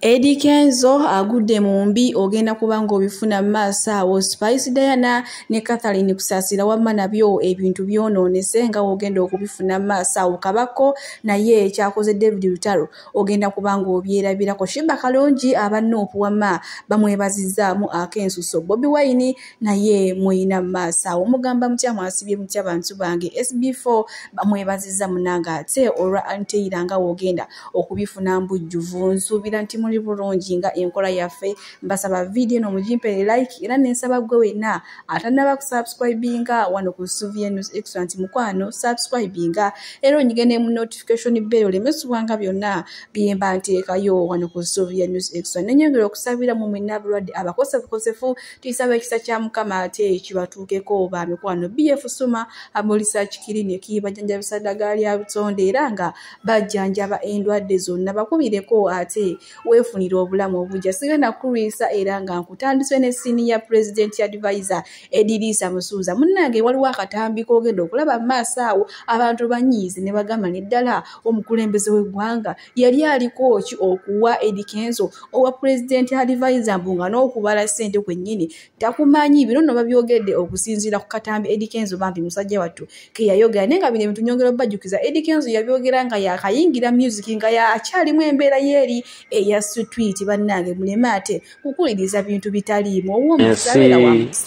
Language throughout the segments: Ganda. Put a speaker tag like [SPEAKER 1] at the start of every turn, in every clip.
[SPEAKER 1] Eddie Kenzo agudde mu mbi ogenda kubanga obifuna maaso awo. Spice Diana ne Catherine Kusasira wamma nabyo ebintu byonoonese nga ogenda okubifuna maaso awo. Kabako naye ekyakoze David Lutalo ogenda kubanga obyerabirako. Shiba Kalonji abanoopu wamma bamwebazizaamu akensuso. Bobi Wine naye muyina maaso awo. Mugamba mutya mwasibye mutya bantu bange. SB4 bamwebaziza munanga ate olwa anteira nga ogenda okubifuna mbujjuvu. Nsuubira nti muli bulungi nga enkola yaffe. Mbasaba video no mujimpe like era nensaba gwe wenna atanaba kusubscribinga wano ku Suvia News Extra nti mukwano subscribinga era onyigene mu notification bell olemesubwanga byonna byemba nteekayo wano ku Suvia News Extra. Nenyongera okusabira mu mwina bulwadde abakosefu tuyisaba ekisa kya Mukama ate kibatuukeko ba mikwano. BF Suma amulisa kikirini ekibajjanjabisa ddagala lya butonde era nga bajjanjaba endwadde zonna bakubireko ate wefunira obulamu obujja. Sigenda kuliisa era nga nkutandise ne senior president advisor Edilisa Musuuza. Munnange waliwo akatambi kogenda okulaba maaso awo abantu banyiizi ne bagamba neddala omukulembeze w'eggwanga yali aliko ki okuwa Eddie Kenzo owa president advisor mbunga n'okubala ssente kwennyini takumanyi. Bino nno babyogedde okusinziira ku katambi Eddie Kenzo bambi musajja wattu ke yayogera naye nga bino ebintu nyongera obajjukiza. Eddie Kenzo yabyogera nga yakayingira music nga yakyalimu embeera yeeri eya street. Bannange muleme ate kukuliriza bintu bitaliimu ow'omusabeera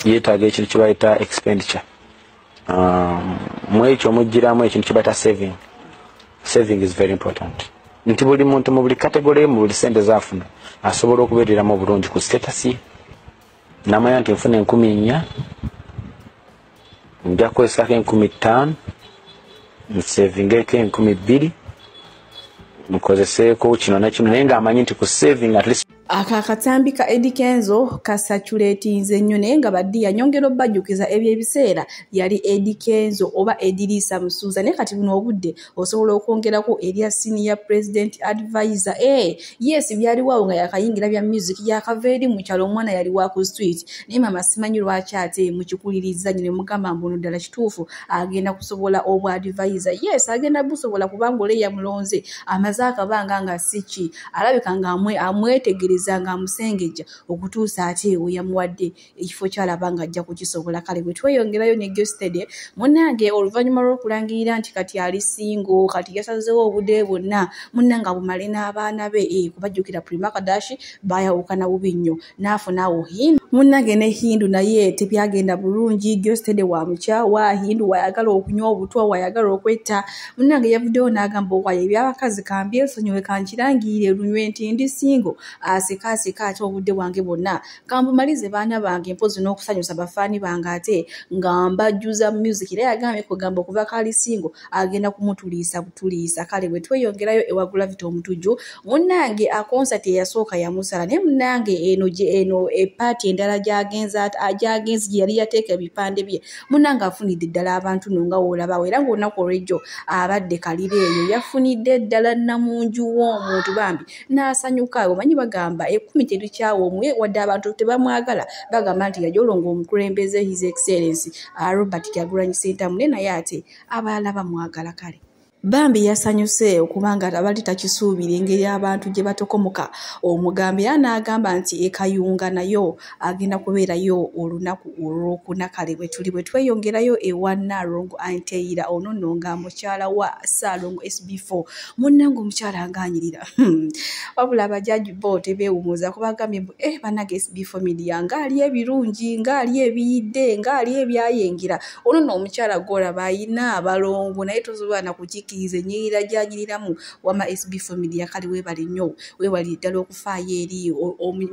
[SPEAKER 2] yeetaaga ekintu kye bayita expenditure. Mu ekyo mugiramu ekintu kye bayita saving. Saving is very important. Nti buli muntu mu buli category mu buli sente zaafuna asobola okubeereramu obulungi ku status ye. Namanya nti nfuna 4,000 nja kukozesako 5,000 nsavingeko 2,000 mukozeseeko kino nakino naye ng'amanyi nti ku saving at least
[SPEAKER 1] akatambi ka Eddie Kenzo kasatulatinze nnyo naye nga baddi yanyongera obajjukiza ebyebiseera yali Eddie Kenzo oba Edilisa Musuuza naye kati buno obudde osobola okwongerako erya senior president advisor. Yes byaliwawo nga yakayingira bya music yakaveeri mu kyalo omwana yali wa ku street naye mama simanyi lwaki ate mukikuliriza nyine mugamba mbuno ddala kituufu agenda kusobola obwa advisor. Yes agenda busobola kubanga ole yamulonze amaze akabanga nga siki alabika nga amwetegereza nga amusengeja okutuusa ate we yamuwadde ekifo kyalaba nga ajja kukisobola. Kale bwe tweyongerayo ne Gostede munnange oluvannyuma lw'okulangirira nti kati ali singo kati yasazeewo obudde bwonna munnanga bumale n'abaana be kubajjukira Prima Kadashi bayawukana bubi nnyo n'afunaawo Hindu munnange ne Hindu naye tebyagenda bulungi. Gostede wa mukyawa Hindu wayagala okunywa obutwa wayagala okwetta munnange yavuddewo n'agamba okwaye ebyabakazi kambyesonyiwe kankirangirire lunywe nti ndi singo asika ate obudde bwange bwonna kambumalize baana bange mpozi n'okusanyusa bafaani bange ate nga mbajjuza music era yagambye kugamba okuva kali singo agenda kumutuliisa butuliisa. Kale bwe tweyongerayo ewa Gravity omutujju munnange a concert eyasooka yamusala naye munnange eno epaati endala gyagenze yali yateeka ebipande bye munnange afunidde ddala abantu nonga woolabawo era ng'olunaku olw'ejjo abadde kalire eyo yafunidde ddala namunju w'omuntu bambi n'asanyuka. Omanyi bagamba 10 terikyawo omwe wadde abantu tebamwagala bagamba nti yajolonga omukulembeze His Excellency Robert Kyagulanyi Ssentamu naye ate abalala bamwagala. Kale bambi yasanyuse okubanga abali takisuubira engeri abantu gye batokomoka. Omugambi n'agamba nti ekayunga nayo agenda kubeerayo olunaku olwokuna. Kale bwe tuli bwe tweyongerayo ewa Nalongo Anteira ono nno nga mukyala wa Ssalongo SB4 munnange omukyala anganyirira wabula abajaji bo tebeewumuza kubagambye bannange SB4 media ngaali ebirungi ngaali ebiyidde ngaali ebyayengera ono nno omukyala gw'olaba ayina abalongo naye tosobola na kukikiriza ennyirira gyanyiriramu wama SB4 media. Kale weebale nnyo weewali ddala okufaayo eri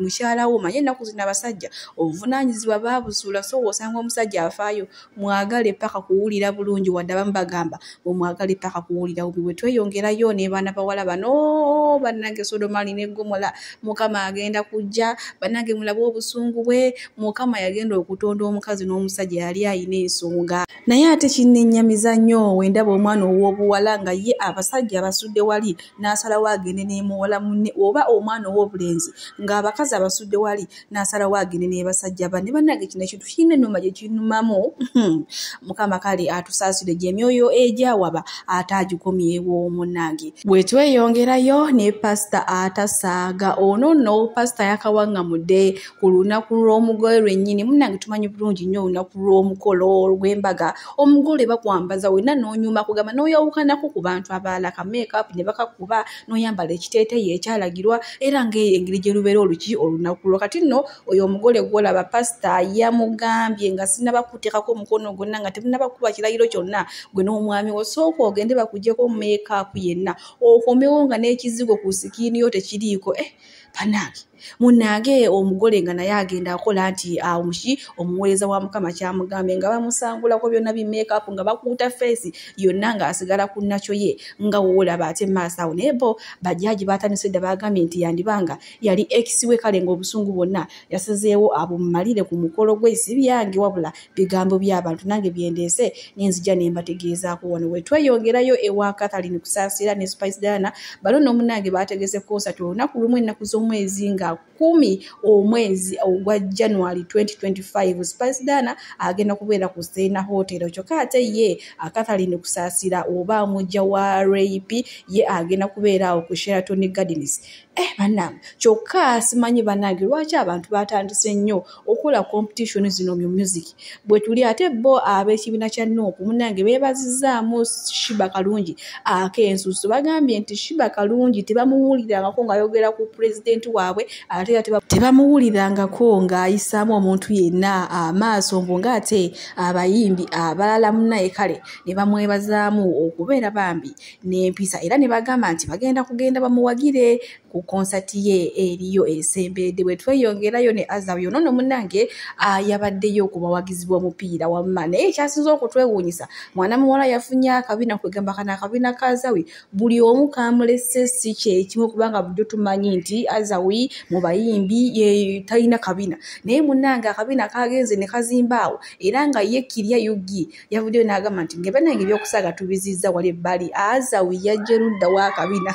[SPEAKER 1] mukyala wo manye ennaku zino abasajja obuvunaanyizibwa baabusuula so osanga omusajja afaayo mwagale paka kuwulira bulungi wadde abamu bagamba omwagale paka kuwulira bubi. Bwe tweyongerayo ne baana bawala bano bannange Sodomali ne Gomola Mukama agenda kujja bannange mulabe obusungu bwe Mukama yagenda okutonda omukazi n'omusajja yali ayina ensonga naye ate kinnenyamiza nnyo wendaba omwana ow'obuwala ddala nga ye abasajja abasudde wali n'asalawo agende n'emuwola munne oba omwana ow'obulenzi ng'abakazi abasudde wali n'asalawo agende n'ebasajja banne bannange kino ekintu kirina ennuma gye kinumamu mukama kale atusaasire gye emyoyo egyawaba ate agikomyewo munnange. Bwe tweyongerayo ne pasita atasaaga ono nno pasita yakawaŋŋamudde ku lunaku lw'omugole lwennyini munnange tumanyi bulungi nnyo olunaku lw'omukolo lw'embaga omugole bakwambaza wenna n'onyuma kugamba n'oyawukanako ku bantu abalala ka makeup ne bakakuba n'oyambala ekiteeteeyi ekyalagirwa era ng'engeri gye lubeera oluki olunaku lwo kati nno oyo omugole gw'olaba pasita yamugambye nga sinnabakuteekako omukono gwonna nga temunnabakuba kirayiro kyonna gwe n'omwami wo sooka ogende bakugyeko makeup yenna okomewo nga n'ekizigo ku sikiini yo tekiriiko bannange munnange omugole nga naye agenda akola nti omuki omuweereza wa mukama kyamugambye nga bamusangulako byonna bi makeup nga bakuuta face yonna ng'asigala ku nnakyo ye nga woolaba ate maaso awo naye bo bajjaaji baatandise dda bagambye nti yandibanga yali ex we kale ng'obusungu bwonna yasazeewo abumumalire ku mukolo gwe si byange wabula bigambo by'abantu nange byendeese n'enzija ne mbategeezaako wano we tweyongerayo ewa Catherine Kusaasira ne Spice Diana balo n'omunnange baategese konsati olunaku lumu ennaku z'omwezi nga 10 omwezi ogwa January 2025 Spice Diana agenda kubeera ku Serena Hotel kyokka ate ye Catherine Kusaasira oba mujja wa Rape ye agenda kubeera awo ku Sheraton Gardens. Bannange kyokka simanyi bannange lwaki abantu batandise nnyo okukola competition zino mu music bwe tuli ate bo ab'ekibiina kya Nuupu munnange beebazizaamu Shiba Kalungi ak'ensusu bagambye nti Shiba Kalungi tebamuwulirangako ng'ayogera ku president waabwe ate tebamuwulirangako ng'ayisaamu omuntu yenna amaaso mbu ng'ate abayimbi abalala munnaye kale ne bamwebazaamu okubeera bambi n'empisa era ne bagamba nti bagenda kugenda bamuwagire ku konsati ye eriyo esembedde. Bwe tweyongerayo ne Azawi ono nno munnange yabaddeyo ku bawagizi b'omupiira wamma naye ekyasinze okutwewuunyisa mwana muwala yafunye akabina kwegamba kana akabina ka Azawi buli omu kamulese si kyekimu kubanga bulijjo tumanyi nti Azawi mu bayimbi talina kabina naye munnange akabina kagenze ne kazimbaawo era nga ye Kirya Yugi yavuddeyo n'agamba nti nge bannange ebyokusaaga tubizizza wali ebbali Azawi yajja ludda w'akabina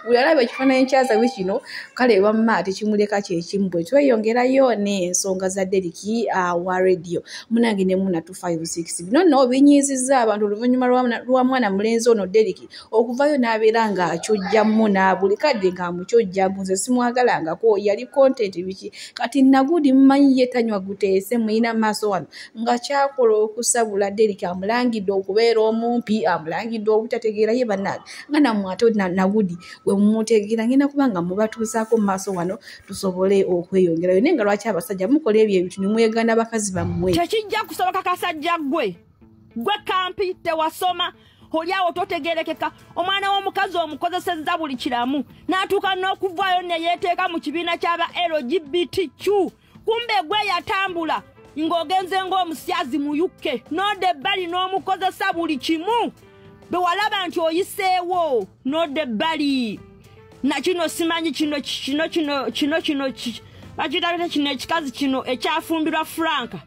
[SPEAKER 1] bwe yalaba ekifaananyi kya Azawi kino kale wamma tekimuleka kyekimu. Bwe tweyongerayo n'ensonga za Deriki wa radio munnange ne Muna 256 bino nno binyiizizza abantu oluvannyuma lwa mwana mulenzi ono Deriki okuvayo n'abeera ng'akyojja Muna buli kadde ng'amukyojja mbuze simwagalangako yali content biki kati Nagudi mmanyi ye tanywa guteese muyina maaso wano nga kyakola okusabula Deriki amulangidde okubeera omumpi amulangidde obutategeera ye bannange nga namwate Nagudi we mumutegeera ngenda kubanga mubatuusaako mu maaso wano tusobole okweyongerayo naye nga lwaki abasajja mukola ebyo ebintu ne mwegana bakazi bammwe
[SPEAKER 3] tekijja kusoboka kasajja gwe kampi tewasoma oliawo totegerekeka omwana w'omukazi omukozesezza buli kiramu n'atuuka n'okuvaayo ne yeeteeka mu kibiina ky'aba LGBTQ kumbe gwe yatambula ng'ogenze ng'omusyazi mu UK n'odda ebbali n'omukozesa buli kimu bwe walaba nti oyiseewo n'odda ebbali na kino simanyi kino bakitakete kino ekikazi kino ekyafumbirwa Franka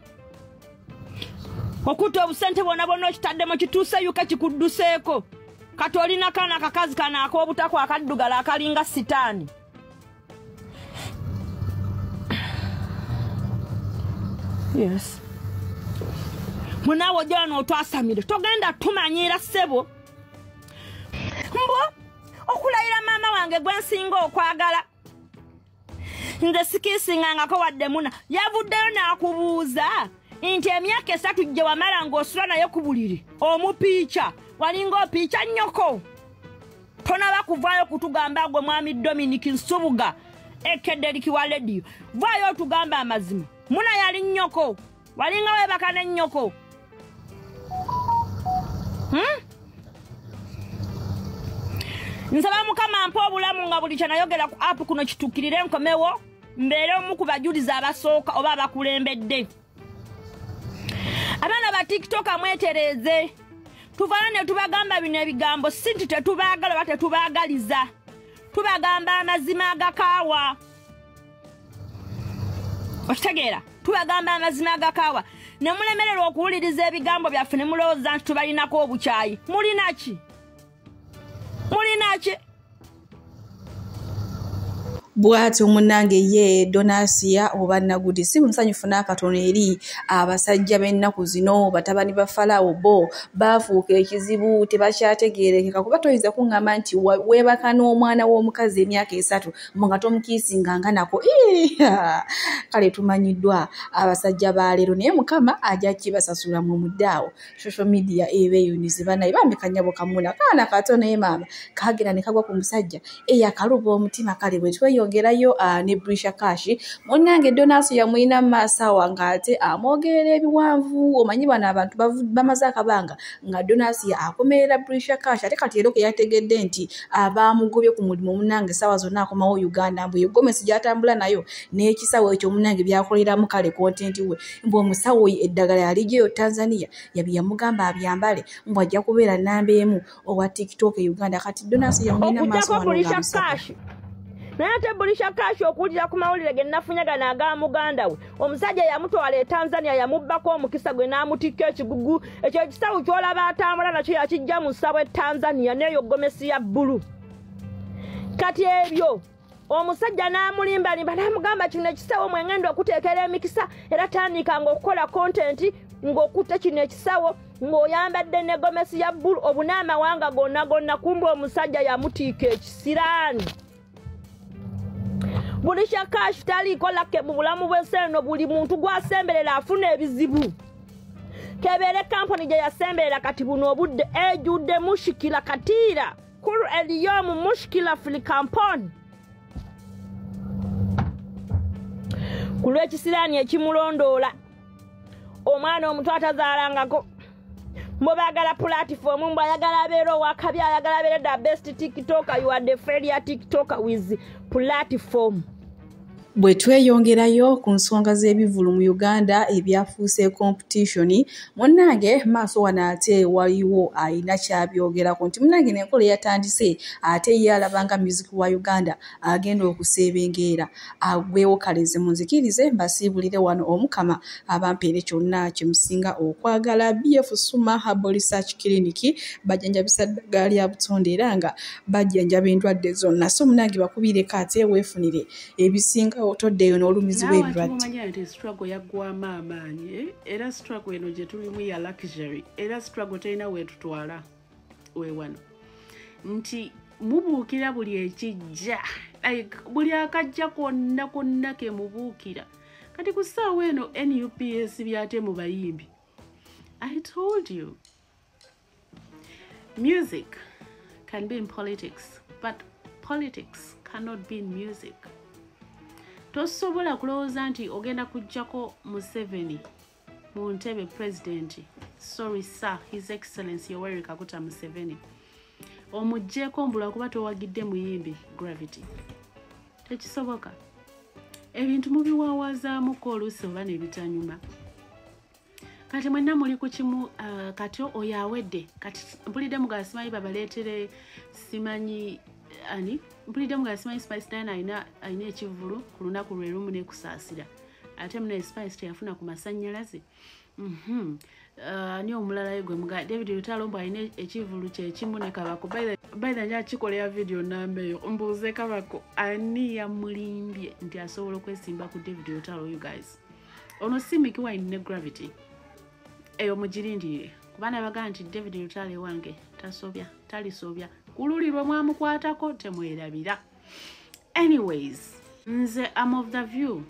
[SPEAKER 3] okuta obusente bwonna bwonna okitaddemu kituuse yuka kikudduseeko kati olina kaana akakazi kana ak'obutako akaddugala akalinga sitaani yes munaawe ojja wano otwasamire togenda tumanyiira ssebo mbo okulayira maama wange gwe nsinga okwagala nze sikiisingangako wadde Muna yavuddeyo n'akubuuza nti emyaka 3 gye wamala ng'osula naye ku buliri omupiica walinga opiica nnyoko tonaba kuvaayo kutugamba gwe mwami Dominic Nsubuga ekedderiki wa lediyo vaayo otugamba amazima Muna yali nnyoko walinga weebaka ne nnyoko nsaba Mukama mpa obulamu nga buli kyanayogera ku apu kuno kituukirire nkomewo mbeere omu ku bajulizi abasooka oba abakulembedde abaana ba TikTok amwetereeze tuvaayo ne tubagamba bino ebigambo si nti tetubaagala oba tetubaagaliza tubagamba amazima agakaawa okitegeera tubagamba amazima agakaawa ne mulemererwa okuwuliriza ebigambo byaffe ne mulowooza nti tubalinako obukyayi mulina ki mulinache
[SPEAKER 1] bwati omunange ye Donasia oba Nagudi si musanyufu n'akatono eri abasajja b'ennaku zino batabani ba Falawo bo bafuuka ekizibu tebakyategeerekeka kuba toyinza kuŋŋamba nti weebaka n'omwana w'omukazi emyaka 3 nga tomukiisinganga nako kale tumanyiddwa abasajja ba leero naye Mukama ajja kibasasula mu muddaawo social media ebeeyunize banaye bambekanyabo kamuna kaana katono ye maama kagera ne kagwa ku musajja eyakaluba omutima kale bwe tweyongerayo ne Brisha Cash munnange Donasia yamuyina maasawa ng'ate amwogerera ebiwanvu omanyi bano abantu bamaze akabanga nga Donasia akomerera Brisha Cash ate kati ero ke yategedde nti abamugobye ku mulimu munnange sawa zonna akomawo Uganda mbu Gomesi gyatambula nayo n'ekisawo ekyo munnange byakoleramu kale content we mbu omusawo eddagala yalijeyo Tanzania yamugamba abyambale mbu ajja kubeera namba emu owa TikTok Uganda kati Donasia yamuyina maasawa n'omusajja
[SPEAKER 3] naye ate Brisha Cash okuwulira ku mawulire ge nnafunyagana aga muganda we omusajja yamutwala e Tanzania yamubbako omukisa gwe n'amutikka ekigugu ekyo ekisawu ky'olaba atambula nakyo yakijja mu ssabo e Tanzania n'eyo Gomesi ya bbulu kati ebyo omusajja n'amulimbalimba n'amugamba kino ekisawo mwengenda okuteekera emikisa era tandikanga okukola kontenti ng'okutte kino ekisawo ng'oyambadde ne Gomesi ya bbulu obuna amawanga gonna kumbe omusajja yamutiika ekisiraani Brisha Cash taliiko lake mu bulamu bw'ensi buli muntu gwasemberera afuna ebizibu kebeere kampani gye yasemberera kati buno obudde ejjudde mushikila katiira kulu eliyomu mushikila fili kampani ku lw'ekisiraani ekimulondoola omwana omuto atazaalangako mbo baagala platform mbo ayagala abeera owakabi ayagala abeera the best TikToker you are the failure TikToker with platform
[SPEAKER 1] bwe tweyongerayo ku nsonga z'ebivulu mu Uganda ebyafuuse competition munnange maaso wano ate waliwo ayina kyabyogerako nti munnange n'enkola yatandise ate ye alabanga music wa Uganda agenda okusebengeera agwewo kaleze munzikirize mbasiibulire wano Omukama abampeere kyonna kyemusinga okwagala BF Suma Herbal Research Clinic bajjanjabisa ddagala lya butonde era nga bajjanjaba endwadde zonna so munnange bakubireko ate weefunire ebisinga otoddeyo n'olumizi w'ebirwadde.
[SPEAKER 4] Tumanya nti struggle yaggwamu amaanyi era struggle eno gye tulimu ya luxury era struggle terina weetutwala weewano nti mubuukira buli ekijja like buli akajja konna ke mubuukira kati ku ssaawa eno NUPS byate mu bayimbi. I told you music can be in politics but politics cannot be in music. Tosobola kulowooza nti ogenda kujjako Museveni mu ntebe president. Sorry sir, His Excellency Yoweri Kaguta Museveni. Omugjeeko mbula kuba towagidde muyimbi Gravity. Tekisoboka. Ebintu mubiwaawazaamuko oluusi oba ne bitanyuma. Kati mwenna muli ku kimu kati oyo awedde. Kati mpulidde muga simanyi babaleetere simanyi ani mpulidde muga simanyi Spice Diana ayina ekivulu ku lunaku lwe lumu n'ekusaasira ate muna Spice teyafuna ku masannyalaze ani omulala ye gwe muga David Lutalo mbu ayina ekivulu kyekimu ne Kabako by the way kikolera video namba eyo mbuuze Kabako ani yamulimbye nti asobola okwesimba ku David Lutalo. You guys ono si Mickey Wine ne Gravity eyo mugirindire kubana baga nti David Lutalo wange tasobya talisobya kululirwa mwamukwatako temwerabira. Anyways nze am of the view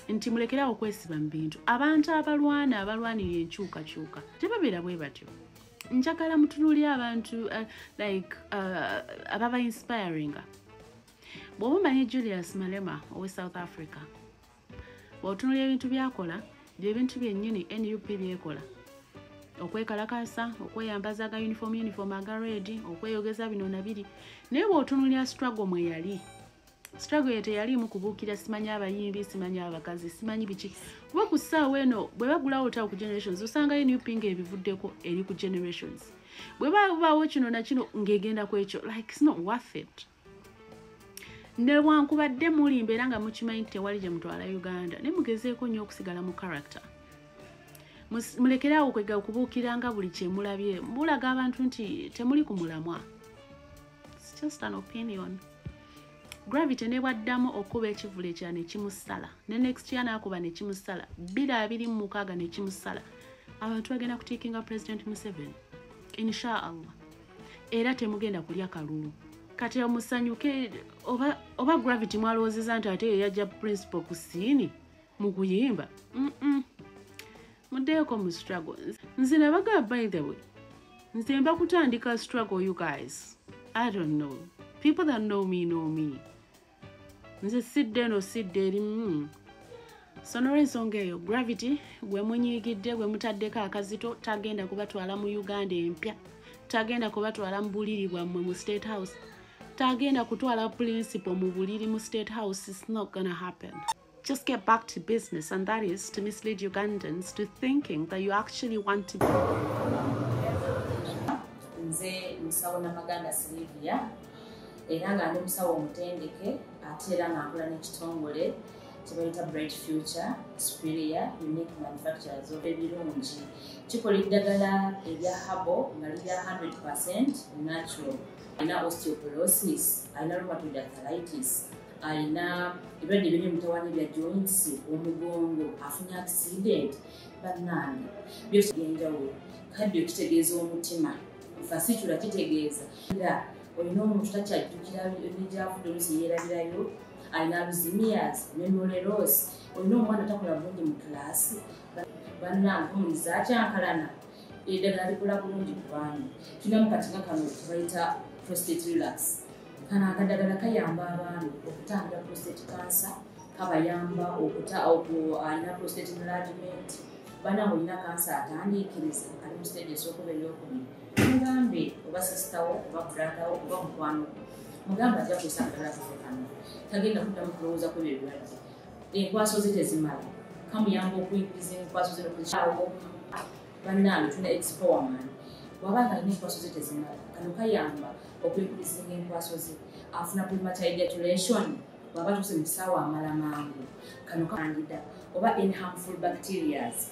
[SPEAKER 4] nti mulekera okwesiba mu bintu abantu abalwanira enkyukakyuka tebabeera bwe batyo. Njagala mutunulira abantu like ababa inspiring. Bw'oba omanyi Julius Malema owe South Africa bw'otunulira ebintu byakola byebintu byennyini NUP byekola okwekalakasa okweyambaza aga uniform aga red okweyogeza bino nabiri naye bw'otunulira struggle mwe yali struggle yete yali mu kubuukira simanyi abayimbi simanyi abakazi simanyi biki kuba ku ssaawa eno bwe bagulawo tawo ku generations osanga NUP ng'ebivuddeko eri ku generations bwe babaawo kino na kino ng'egenda ku ekyo like it's not worth it. Ne wankubadde mulimba era nga mukimanyi nti tewali gye mutwala Uganda ne mugezeeko nnyo okusigala mu character. Mulekerawo kwega okubuukiranga buli kye mulabye mbulaga abantu nti temuli ku mulamwa just an opinion. Gravity ne waddamu okuba ekivule kya ne kimusala. Ne next year n'akuba ne kimusala. 2026 ne kimusala. Abantu bagenda kutikinga President Museveni. Inshallah. Era temugenda kulya kalulu. Kati omusanyuke oba Gravity mwalowoozeza nti ate yajja principal ku siini mu kuyimba. Muddeeko mu struggle. Nze nabaga by the way. Nze mba kutandika struggle you guys. I don't know. People that know me know me. Nze sidde no sidde eri so n'olw'ensonga eyo Gravity gwe munyiigidde gwe mutaddeko akazito tagenda kubatwala mu Uganda empya, tagenda kubatwala mu buliri bwammwe mu State House, tagenda kutwala principal mu buliri mu State House. It's not gonna happen. Just get back to business, and that is to mislead Ugandans to thinking that you actually want to.
[SPEAKER 1] Nze musawo Namaganda Sylvia era nga ndi musawo omutendeke ate era nga nkola n'ekitongole kyebayita Bright Future Superior Unique Manufacturers ebirungi kikola eddagala erya habo nga lirya 100% natural. Alina osteoporosis, alina rheumatoid arthritis, alina ebirwadde biri mutawaana bya joints, omugongo, afunye accident, bannange byose byenjawulo. Kaddio kitegeeza omutima, fasitula kitegeeza era olina omuntu takyajjukira ebijjafudde oluusi yeerabirayo, alina alzheimer's, memory loss, olina omwana takola bulungi mu kilaasi, bannange omuyizi akyankalana eddagala likola bulungi ku baana. Tulinamu katinga kano kebayita prostate relax. Kano akadagala kayamba abaana okutangira prostate cancer, kabayamba alina prostate enlargement. Bannange olina kansa atandiikiriza ali mu stage esookuba ey'okubiri. Mugambe oba sisitawo oba brother oba mukwano mugambe ajja kusangala kano tagenda kuddamu kulowooza ku ebirwadde. Enkwaso ze tezimala kamuyamba okuyingiza enkwaso ze nokuzikyawo. Bannange tulina expowerman bw'aba alina enkwaso ze tezimala kano kayamba okwekulizinga enkwaso ze afuna premature ejaculation bw'aba tuse mu kisaawa amala mangu kano kandida oba any harmful bacterias